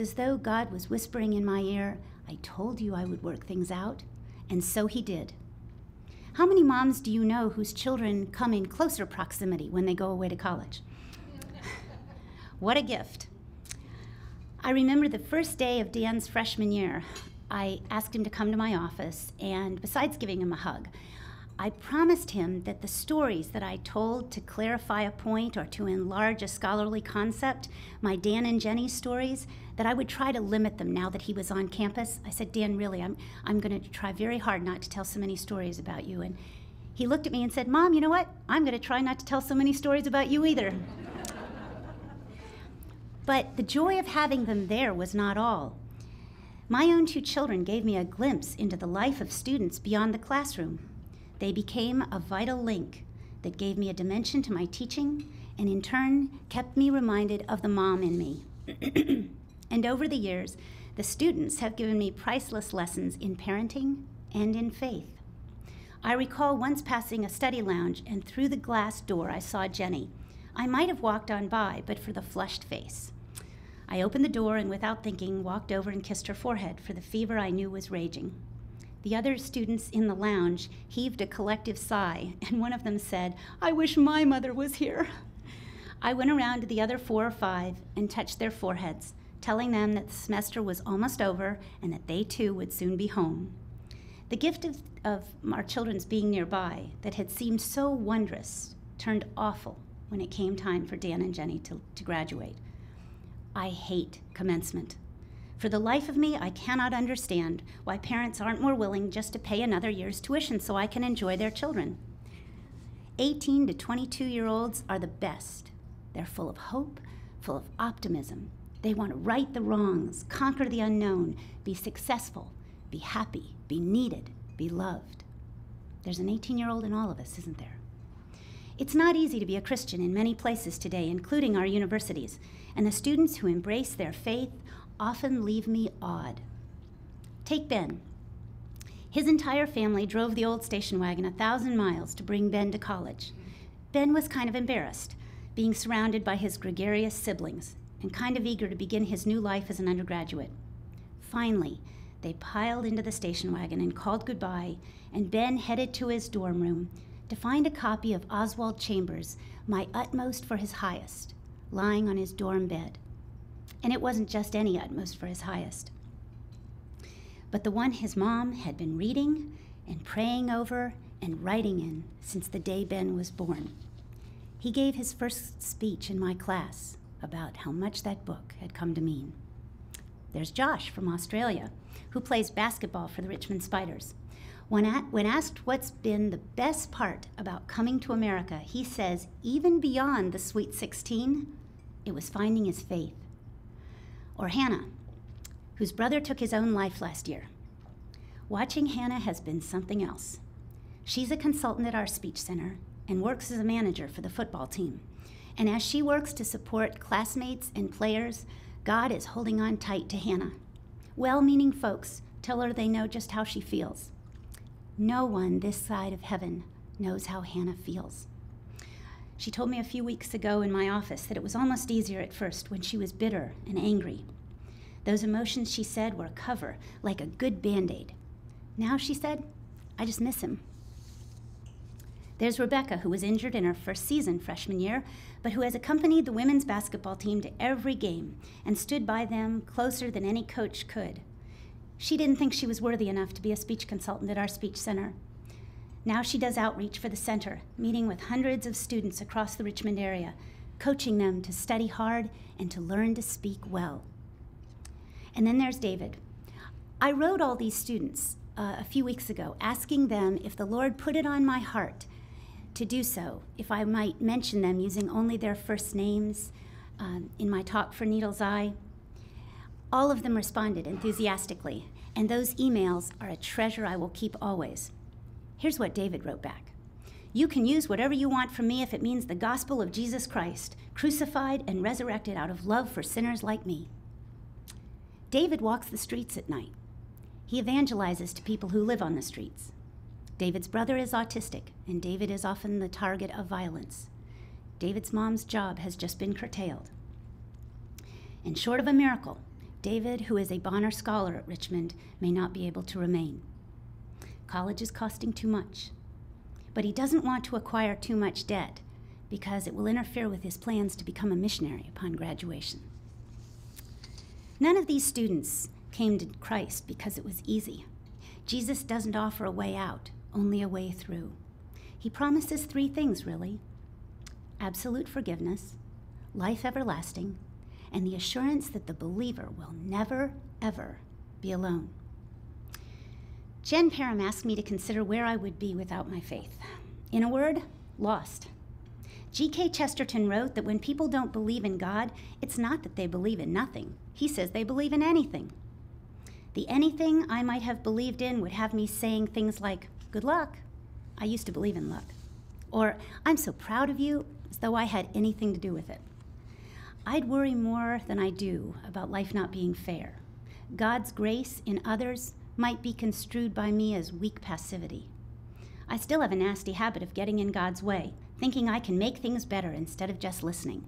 as though God was whispering in my ear, I told you I would work things out, and so he did. How many moms do you know whose children come in closer proximity when they go away to college? What a gift. I remember the first day of Dan's freshman year. I asked him to come to my office, and besides giving him a hug, I promised him that the stories that I told to clarify a point or to enlarge a scholarly concept, my Dan and Jenny stories, that I would try to limit them now that he was on campus. I said, Dan, really, I'm going to try very hard not to tell so many stories about you. And he looked at me and said, Mom, you know what? I'm going to try not to tell so many stories about you either. But the joy of having them there was not all. My own 2 children gave me a glimpse into the life of students beyond the classroom. They became a vital link that gave me a dimension to my teaching and in turn kept me reminded of the mom in me. And over the years, the students have given me priceless lessons in parenting and in faith. I recall once passing a study lounge, and through the glass door I saw Jenny. I might have walked on by, but for the flushed face. I opened the door and without thinking walked over and kissed her forehead for the fever I knew was raging. The other students in the lounge heaved a collective sigh, and one of them said, I wish my mother was here. I went around to the other 4 or 5 and touched their foreheads, telling them that the semester was almost over and that they too would soon be home. The gift of our children's being nearby that had seemed so wondrous turned awful when it came time for Dan and Jenny to graduate. I hate commencement. For the life of me, I cannot understand why parents aren't more willing just to pay another year's tuition so I can enjoy their children. 18 to 22-year-olds are the best. They're full of hope, full of optimism. They want to right the wrongs, conquer the unknown, be successful, be happy, be needed, be loved. There's an 18-year-old in all of us, isn't there? It's not easy to be a Christian in many places today, including our universities, and the students who embrace their faith often leave me awed. Take Ben. His entire family drove the old station wagon 1,000 miles to bring Ben to college. Ben was kind of embarrassed, being surrounded by his gregarious siblings, and kind of eager to begin his new life as an undergraduate. Finally, they piled into the station wagon and called goodbye, and Ben headed to his dorm room to find a copy of Oswald Chambers' My Utmost for His Highest, lying on his dorm bed. And it wasn't just any utmost for his highest, but the one his mom had been reading and praying over and writing in since the day Ben was born. He gave his first speech in my class about how much that book had come to mean. There's Josh from Australia, who plays basketball for the Richmond Spiders. When asked what's been the best part about coming to America, he says, even beyond the Sweet 16, it was finding his faith. Or Hannah, whose brother took his own life last year. Watching Hannah has been something else. She's a consultant at our speech center and works as a manager for the football team. And as she works to support classmates and players, God is holding on tight to Hannah. Well-meaning folks tell her they know just how she feels. No one this side of heaven knows how Hannah feels. She told me a few weeks ago in my office that it was almost easier at first when she was bitter and angry. Those emotions, she said, were a cover, like a good Band-Aid. Now, she said, I just miss him. There's Rebecca, who was injured in her first season freshman year, but who has accompanied the women's basketball team to every game and stood by them closer than any coach could. She didn't think she was worthy enough to be a speech consultant at our speech center. Now she does outreach for the center, meeting with hundreds of students across the Richmond area, coaching them to study hard and to learn to speak well. And then there's David. I wrote all these students a few weeks ago, asking them if the Lord put it on my heart to do so, if I might mention them using only their first names in my talk for Needle's Eye. All of them responded enthusiastically, and those emails are a treasure I will keep always. Here's what David wrote back. You can use whatever you want from me if it means the gospel of Jesus Christ, crucified and resurrected out of love for sinners like me. David walks the streets at night. He evangelizes to people who live on the streets. David's brother is autistic, and David is often the target of violence. David's mom's job has just been curtailed. And short of a miracle, David, who is a Bonner Scholar at Richmond, may not be able to remain. College is costing too much. But he doesn't want to acquire too much debt because it will interfere with his plans to become a missionary upon graduation. None of these students came to Christ because it was easy. Jesus doesn't offer a way out, only a way through. He promises three things, really: absolute forgiveness, life everlasting, and the assurance that the believer will never, ever be alone. Jen Parham asked me to consider where I would be without my faith. In a word, lost. G.K. Chesterton wrote that when people don't believe in God, it's not that they believe in nothing. He says they believe in anything. The anything I might have believed in would have me saying things like, "Good luck. I used to believe in luck." Or, "I'm so proud of you," as though I had anything to do with it. I'd worry more than I do about life not being fair. God's grace in others might be construed by me as weak passivity. I still have a nasty habit of getting in God's way, thinking I can make things better instead of just listening.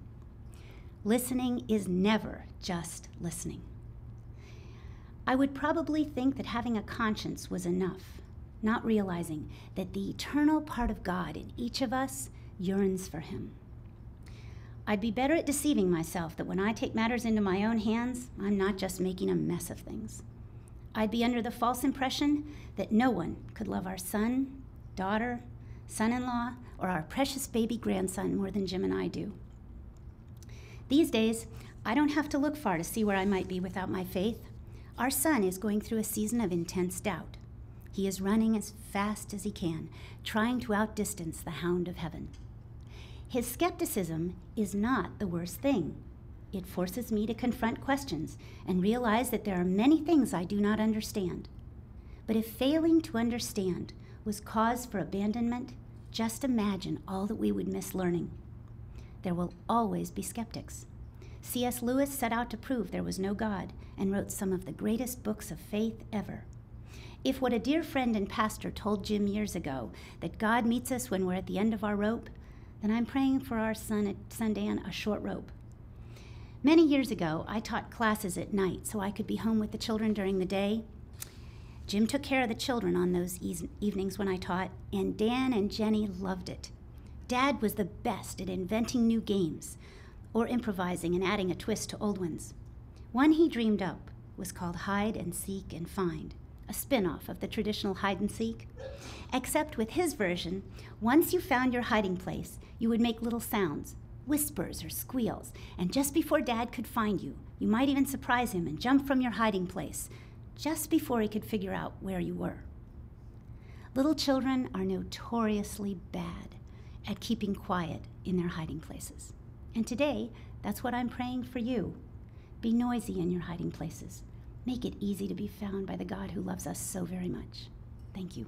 Listening is never just listening. I would probably think that having a conscience was enough, not realizing that the eternal part of God in each of us yearns for him. I'd be better at deceiving myself that when I take matters into my own hands, I'm not just making a mess of things. I'd be under the false impression that no one could love our son, daughter, son-in-law, or our precious baby grandson more than Jim and I do. These days, I don't have to look far to see where I might be without my faith. Our son is going through a season of intense doubt. He is running as fast as he can, trying to outdistance the hound of heaven. His skepticism is not the worst thing. It forces me to confront questions and realize that there are many things I do not understand. But if failing to understand was cause for abandonment, just imagine all that we would miss learning. There will always be skeptics. C.S. Lewis set out to prove there was no God and wrote some of the greatest books of faith ever. If what a dear friend and pastor told Jim years ago, that God meets us when we're at the end of our rope, then I'm praying for our son Dan a short rope. Many years ago, I taught classes at night so I could be home with the children during the day. Jim took care of the children on those evenings when I taught, and Dan and Jenny loved it. Dad was the best at inventing new games or improvising and adding a twist to old ones. One he dreamed up was called Hide and Seek and Find, a spin-off of the traditional hide and seek. Except with his version, once you found your hiding place, you would make little sounds, whispers or squeals, and just before Dad could find you, you might even surprise him and jump from your hiding place, just before he could figure out where you were. Little children are notoriously bad at keeping quiet in their hiding places. And today, that's what I'm praying for you. Be noisy in your hiding places. Make it easy to be found by the God who loves us so very much. Thank you.